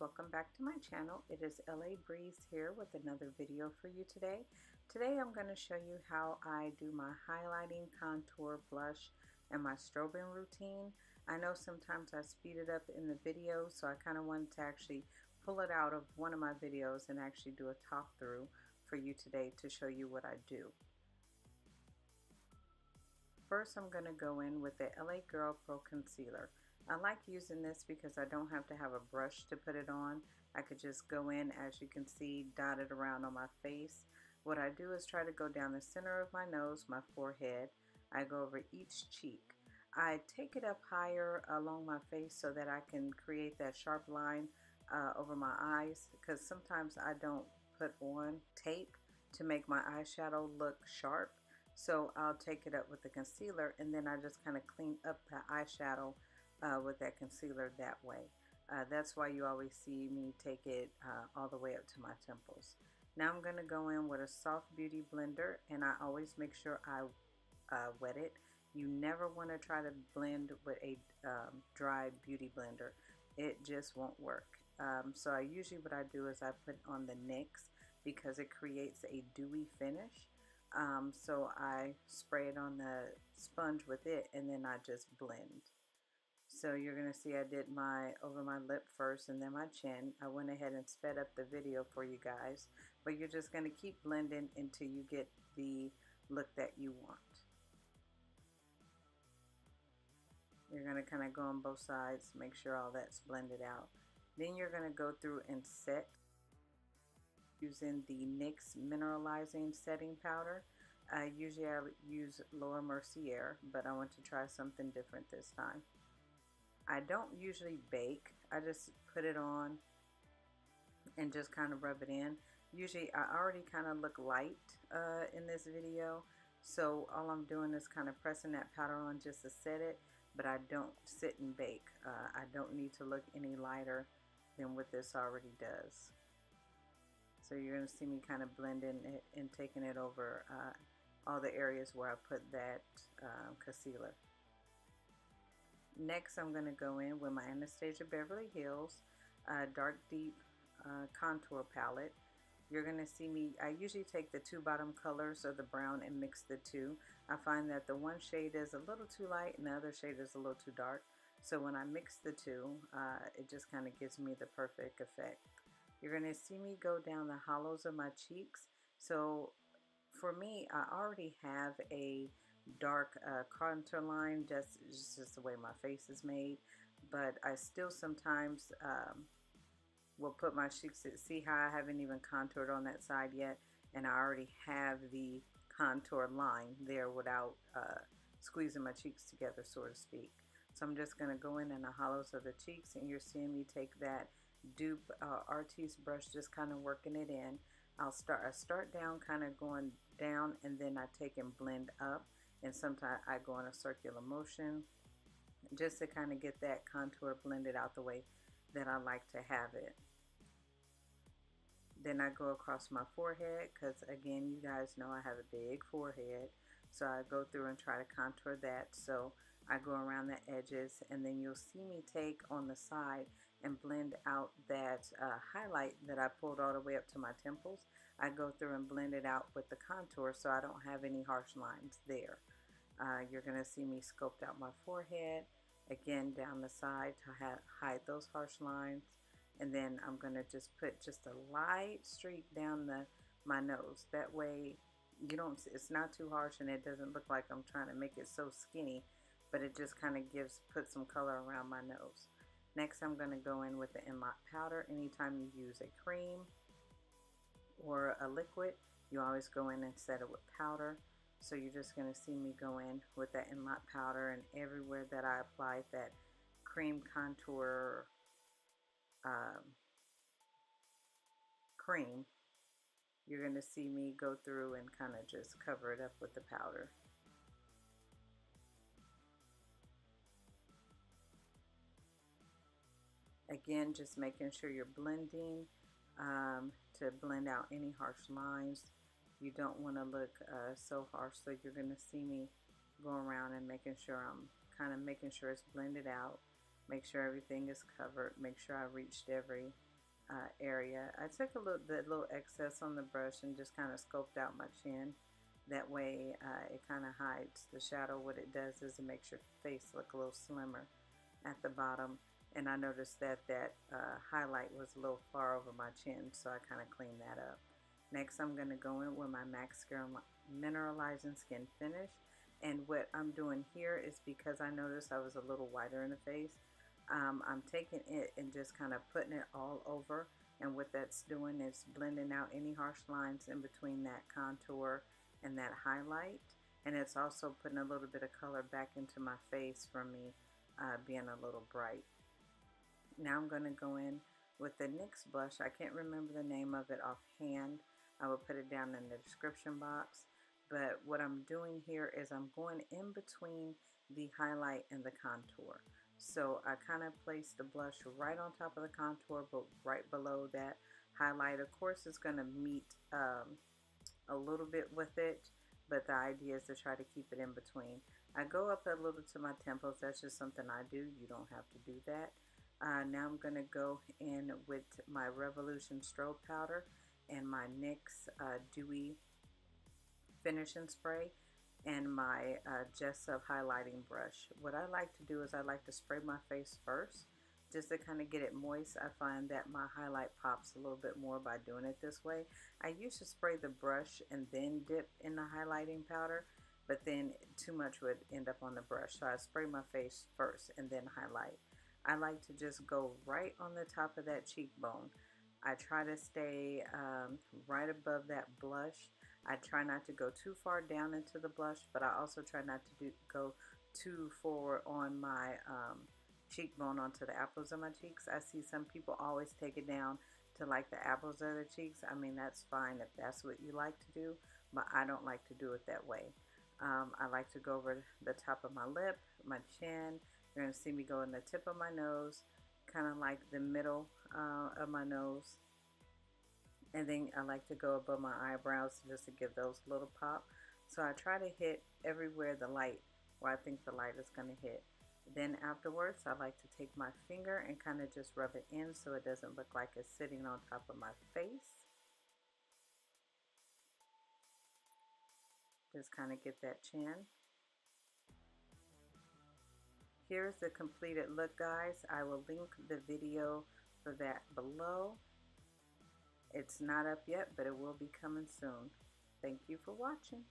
welcome back to my channel. It is LA Breeze here with another video for you today. Today I'm going to show you how I do my highlighting, contour, blush, and my strobing routine. I know sometimes I speed it up in the video, so I kind of wanted to actually pull it out of one of my videos and actually do a talk through for you today to show you what I do. First, I'm going to go in with the LA Girl Pro Concealer. I like using this because I don't have to have a brush to put it on. I could just go in, as you can see, dot it around on my face. What I do is try to go down the center of my nose, my forehead. I go over each cheek. I take it up higher along my face so that I can create that sharp line over my eyes, because sometimes I don't put on tape to make my eyeshadow look sharp. So I'll take it up with the concealer, and then I just kind of clean up the eyeshadow with that concealer that way. That's why you always see me take it all the way up to my temples. Now I'm going to go in with a soft beauty blender, and I always make sure I wet it. You never want to try to blend with a dry beauty blender. It just won't work. So usually what I do is I put on the Nyx because it creates a dewy finish. So I spray it on the sponge with it, and then I just blend. So you're going to see I did over my lip first and then my chin. I went ahead and sped up the video for you guys, but you're just going to keep blending until you get the look that you want. You're going to kind of go on both sides, make sure all that's blended out. Then you're going to go through and set using the NYX Mineralizing Setting Powder. Usually I use Laura Mercier, but I want to try something different this time. I don't usually bake. I just put it on and just kind of rub it in. Usually I already kind of look light in this video, so all I'm doing is kind of pressing that powder on just to set it, but I don't sit and bake. I don't need to look any lighter than what this already does. So you're going to see me kind of blending it and taking it over all the areas where I put that concealer. Next, I'm going to go in with my Anastasia Beverly Hills Dark Deep Contour Palette. You're going to see me, I usually take the two bottom colors of the brown and mix the two. I find that the one shade is a little too light and the other shade is a little too dark. So when I mix the two, it just kind of gives me the perfect effect. You're going to see me go down the hollows of my cheeks. So for me, I already have a dark contour line, just the way my face is made, but I still sometimes will put my cheeks, see how I haven't even contoured on that side yet, and I already have the contour line there without squeezing my cheeks together, so to speak. So I'm just going to go in the hollows of the cheeks, and you're seeing me take that dupe artiste brush, just kind of working it in. I start down, kind of going down, and then I take and blend up, and sometimes I go in a circular motion just to kind of get that contour blended out the way that I like to have it. Then I go across my forehead, because again, you guys know I have a big forehead, so I go through and try to contour that. So I go around the edges, and then you'll see me take on the side and blend out that highlight that I pulled all the way up to my temples. I go through and blend it out with the contour so I don't have any harsh lines there. You're going to see me sculpt out my forehead, again down the side to hide those harsh lines. And then I'm going to just put just a light streak down my nose. That way it's not too harsh and it doesn't look like I'm trying to make it so skinny, but it just kind of puts some color around my nose. Next, I'm going to go in with the Inlock powder. Anytime you use a cream or a liquid, you always go in and set it with powder. So you're just going to see me go in with that Inlock powder, and everywhere that I applied that cream contour cream, you're going to see me go through and kind of just cover it up with the powder. Again, just making sure you're blending to blend out any harsh lines. You don't want to look so harsh, so you're going to see me go around and making sure I'm kind of making sure it's blended out, make sure everything is covered, make sure I reached every area. I took the little excess on the brush and just kind of scoped out my chin. That way it kind of hides the shadow. What it does is it makes your face look a little slimmer at the bottom. And I noticed that highlight was a little far over my chin, so I kind of cleaned that up. Next, I'm going to go in with my MAC Mineralizing Skin Finish. And what I'm doing here is because I noticed I was a little whiter in the face, I'm taking it and just kind of putting it all over. And what that's doing is blending out any harsh lines in between that contour and that highlight. And it's also putting a little bit of color back into my face from me being a little bright. Now I'm going to go in with the NYX blush. I can't remember the name of it offhand. I will put it down in the description box. But what I'm doing here is I'm going in between the highlight and the contour. So I kind of place the blush right on top of the contour, but right below that highlight. Of course, it's going to meet a little bit with it, but the idea is to try to keep it in between. I go up a little to my temples. That's just something I do. You don't have to do that. Now I'm going to go in with my Revolution Strobe powder and my NYX Dewy finishing spray and my Jessup highlighting brush. What I like to do is I like to spray my face first just to kind of get it moist. I find that my highlight pops a little bit more by doing it this way. I used to spray the brush and then dip in the highlighting powder, but then too much would end up on the brush. So I spray my face first and then highlight. I like to just go right on the top of that cheekbone. I try to stay right above that blush. I try not to go too far down into the blush, but I also try not to go too forward on my cheekbone onto the apples of my cheeks. I see some people always take it down to like the apples of their cheeks. I mean, that's fine if that's what you like to do, but I don't like to do it that way. I like to go over the top of my lip, my chin. You're going to see me go in the tip of my nose, kind of like the middle of my nose. And then I like to go above my eyebrows just to give those a little pop. So I try to hit everywhere where I think the light is going to hit. Then afterwards, I like to take my finger and kind of just rub it in so it doesn't look like it's sitting on top of my face. Just kind of get that chin. Here's the completed look, guys. I will link the video for that below. It's not up yet, but it will be coming soon. Thank you for watching.